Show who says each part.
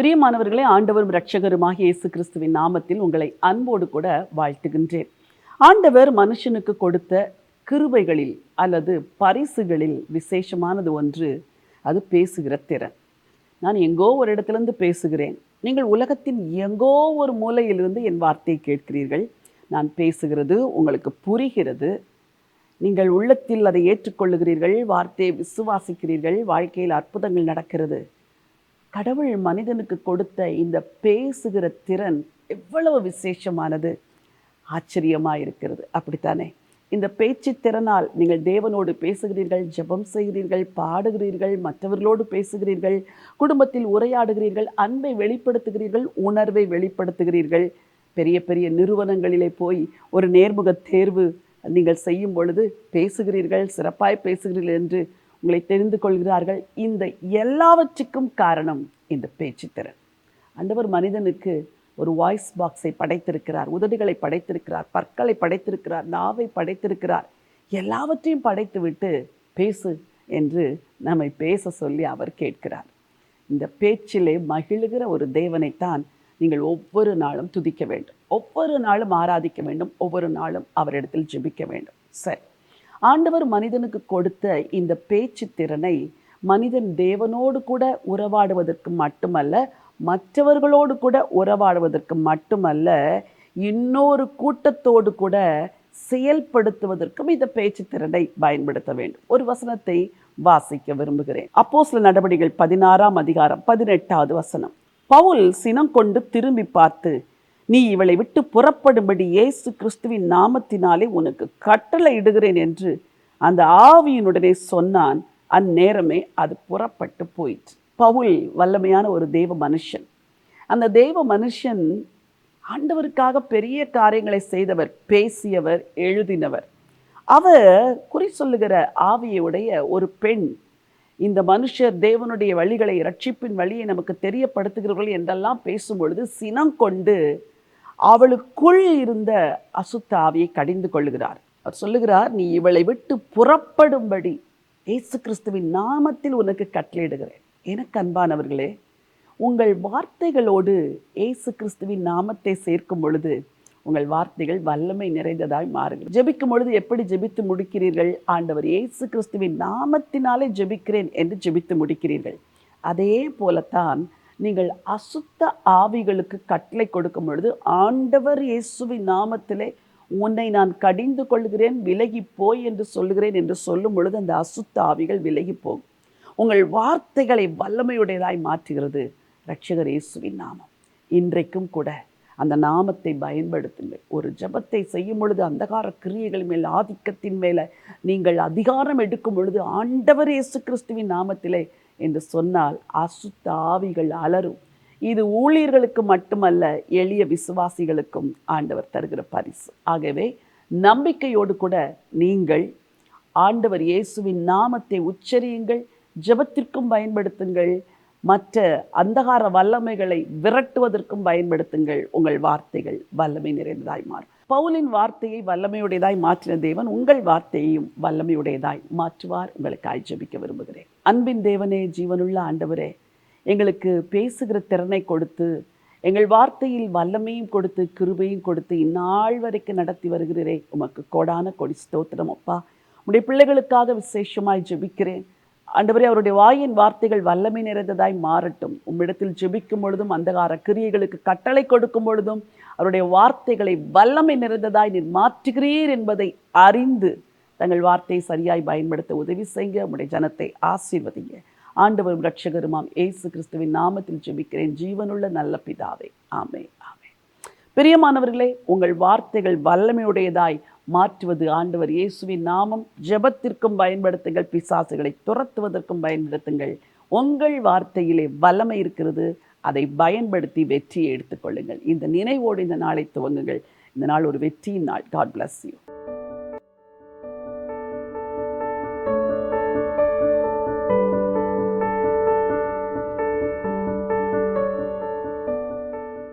Speaker 1: பிரியமானவர்களே, ஆண்டவரும் இரட்சகருமாகிய இயேசு கிறிஸ்துவின் நாமத்தில் உங்களை அன்போடு கூட வாழ்த்துகின்றேன். ஆண்டவர் மனுஷனுக்கு கொடுத்த கிருபைகளில் அல்லது பரிசுகளில் விசேஷமானது ஒன்று, அது பேசுகிற திறன். நான் எங்கோ ஒரு இடத்திலிருந்து பேசுகிறேன். நீங்கள் உலகத்தின் எங்கோ ஒரு மூலையிலிருந்து என் வார்த்தையை கேட்கிறீர்கள். நான் பேசுகிறது உங்களுக்கு புரிகிறது. நீங்கள் உள்ளத்தில் அதை ஏற்றுக்கொள்ளுகிறீர்கள், வார்த்தையை விசுவாசிக்கிறீர்கள், வாழ்க்கையில் அற்புதங்கள் நடக்கிறது. கடவுள் மனிதனுக்கு கொடுத்த இந்த பேசுகிற திறன் எவ்வளவு விசேஷமானது, ஆச்சரியமாக இருக்கிறது. அப்படித்தானே? இந்த பேச்சு திறனால் நீங்கள் தேவனோடு பேசுகிறீர்கள், ஜெபம் செய்கிறீர்கள், பாடுகிறீர்கள், மற்றவர்களோடு பேசுகிறீர்கள், குடும்பத்தில் உரையாடுகிறீர்கள், அன்பை வெளிப்படுத்துகிறீர்கள், உணர்வை வெளிப்படுத்துகிறீர்கள். பெரிய பெரிய நிறுவனங்களிலே போய் ஒரு நேர்முக தேர்வு நீங்கள் செய்யும் பொழுது பேசுகிறீர்கள், சிறப்பாய் பேசுகிறீர்கள் என்று உங்களை தெரிந்து கொள்கிறார்கள். இந்த எல்லாவற்றுக்கும் காரணம் இந்த பேச்சுத்திறன். ஆண்டவர் மனிதனுக்கு ஒரு வாய்ஸ் பாக்ஸை படைத்திருக்கிறார், உதடுகளை படைத்திருக்கிறார், பற்களை படைத்திருக்கிறார், நாவை படைத்திருக்கிறார். எல்லாவற்றையும் படைத்துவிட்டு பேசு என்று நம்மை பேச சொல்லி அவர் கேட்கிறார். இந்த பேச்சிலே மகிழுகிற ஒரு தேவனைத்தான் நீங்கள் ஒவ்வொரு நாளும் துதிக்க வேண்டும், ஒவ்வொரு நாளும் ஆராதிக்க வேண்டும், ஒவ்வொரு நாளும் அவரிடத்தில் ஜெபிக்க வேண்டும். சரி, ஆண்டவர் மனிதனுக்கு கொடுத்த இந்த பேச்சு திறனை மனிதன் தேவனோடு கூட உறவாடுவதற்கு மட்டுமல்ல, மற்றவர்களோடு கூட உறவாடுவதற்கு மட்டுமல்ல, இன்னொரு கூட்டத்தோடு கூட செயல்படுத்துவதற்கும் இந்த பேச்சு திறனை பயன்படுத்த வேண்டும். ஒரு வசனத்தை வாசிக்க விரும்புகிறேன். அப்போஸ்தலர் நடவடிக்கைகள் 16ஆம் அதிகாரம் 18வது வசனம். பவுல் சினம் கொண்டு திரும்பி பார்த்து, நீ இவளை விட்டு புறப்படும்படி இயேசு கிறிஸ்துவின் நாமத்தினாலே உனக்கு கட்டளை இடுகிறேன் என்று அந்த ஆவியினுடனே சொன்னான். அந்நேரமே அது புறப்பட்டு போயிற்று. பவுல் வல்லமையான ஒரு தேவ மனுஷன். அந்த தேவ மனுஷன் ஆண்டவருக்காக பெரிய காரியங்களை செய்தவர், பேசியவர், எழுதினவர். அவர் குறி சொல்லுகிற ஆவியுடைய ஒரு பெண். இந்த மனுஷர் தேவனுடைய வழிகளை, இரட்சிப்பின் வழியை நமக்கு தெரியப்படுத்துகிறவர்கள் என்றெல்லாம் பேசும்பொழுது சினம் கொண்டு அவளுக்குள் இருந்த அசுத்த ஆவியை கடிந்து கொள்ளுகிறார். அவர் சொல்லுகிறார், நீ இவளை விட்டு புறப்படும்படி இயேசு கிறிஸ்துவின் நாமத்தில் உனக்கு கட்டளையிடுகிறேன். எனக்கு அன்பானவர்களே, உங்கள் வார்த்தைகளோடு இயேசு கிறிஸ்துவின் நாமத்தை சேர்க்கும் பொழுது உங்கள் வார்த்தைகள் வல்லமை நிறைந்ததாய் மாறுகிறது. ஜெபிக்கும் பொழுது எப்படி ஜெபித்து முடிக்கிறீர்கள்? ஆண்டவர் இயேசு கிறிஸ்துவின் நாமத்தினாலே ஜெபிக்கிறேன் என்று ஜெபித்து முடிக்கிறீர்கள். அதே போலத்தான் நீங்கள் அசுத்த ஆவிகளுக்கு கட்டளை கொடுக்கும் பொழுது, ஆண்டவர் இயேசுவின் நாமத்திலே உன்னை நான் கடிந்து கொள்கிறேன், விலகி போய் என்று சொல்லுகிறேன் என்று சொல்லும் பொழுது அந்த அசுத்த ஆவிகள் விலகி போகும். உங்கள் வார்த்தைகளை வல்லமையுடையதாய் மாற்றுகிறது இரட்சகர் இயேசுவின் நாமம். இன்றைக்கும் கூட அந்த நாமத்தை பயன்படுத்துங்கள். ஒரு ஜெபத்தை செய்யும் பொழுது அந்தகார கிரியைகள் மேல், ஆதிக்கத்தின் மேலே நீங்கள் அதிகாரம் எடுக்கும் பொழுது ஆண்டவர் இயேசு கிறிஸ்துவின் நாமத்திலே என்று சொன்னால் அசுத்த ஆவிகள் அலரும். இது ஊழியர்களுக்கு மட்டுமல்ல, எளிய விசுவாசிகளுக்கும் ஆண்டவர் தருகிற பரிசு. ஆகவே நம்பிக்கையோடு கூட நீங்கள் ஆண்டவர் இயேசுவின் நாமத்தை உச்சரியுங்கள், ஜெபத்திற்கும் பயன்படுத்துங்கள், மற்ற அந்தகார வல்லமைகளை விரட்டுவதற்கும் பயன்படுத்துங்கள். உங்கள் வார்த்தைகள் வல்லமை நிறைந்ததாய் மாறும். பவுலின் வார்த்தையை வல்லமையுடையதாய் மாற்றின தேவன் உங்கள் வார்த்தையையும் வல்லமையுடையதாய் மாற்றுவார். உங்களுக்காய் ஜெபிக்க விரும்புகிறேன். அன்பின் தேவனே, ஜீவனுள்ள ஆண்டவரே, எங்களுக்கு பேசுகிற திறனை கொடுத்து, எங்கள் வார்த்தையில் வல்லமையும் கொடுத்து, கிருபையும் கொடுத்து இந்நாள் வரைக்கும் நடத்தி வருகிறீரே, உமக்கு கோடான கொடி ஸ்தோத்திரம் அப்பா. உடைய பிள்ளைகளுக்காக விசேஷமாய் ஜெபிக்கிறேன். ஆண்டவரே, அவருடைய வாயின் வார்த்தைகள் வல்லமை நிறைந்ததாய் மாறட்டும். உம்மிடத்தில் ஜெபிக்கும் பொழுதும், அந்தகார கிரியைகளுக்கு கட்டளை கொடுக்கும் பொழுதும் அவருடைய வார்த்தைகளை வல்லமை நிறைந்ததாய் நீர் மாற்றுகிறீர் என்பதை அறிந்து தங்கள் வார்த்தையை சரியாய் பயன்படுத்த உதவி செய்ய உம்முடைய ஜனத்தை ஆசீர்வதிங்க. ஆண்டவரும் இரட்சகருமாம் இயேசு கிறிஸ்துவின் நாமத்தில் ஜெபிக்கிறேன் ஜீவனுள்ள நல்ல பிதாவே, ஆமென், ஆமென். பிரியமானவர்களே, உங்கள் வார்த்தைகள் வல்லமையுடையதாய் மாற்றுவது ஆண்டவர் இயேசுவின் நாமம். ஜெபத்திற்கும் பயன்படுத்துங்கள், பிசாசுகளை துரத்துவதற்கும் பயன்படுத்துங்கள். உங்கள் வார்த்தையிலே வல்லமை இருக்கிறது, அதை பயன்படுத்தி வெற்றியை எடுத்துக்கொள்ளுங்கள். இந்த நினைவோடு இந்த நாளை துவங்குங்கள். இந்த நாள் ஒரு வெற்றியின் நாள். God bless you.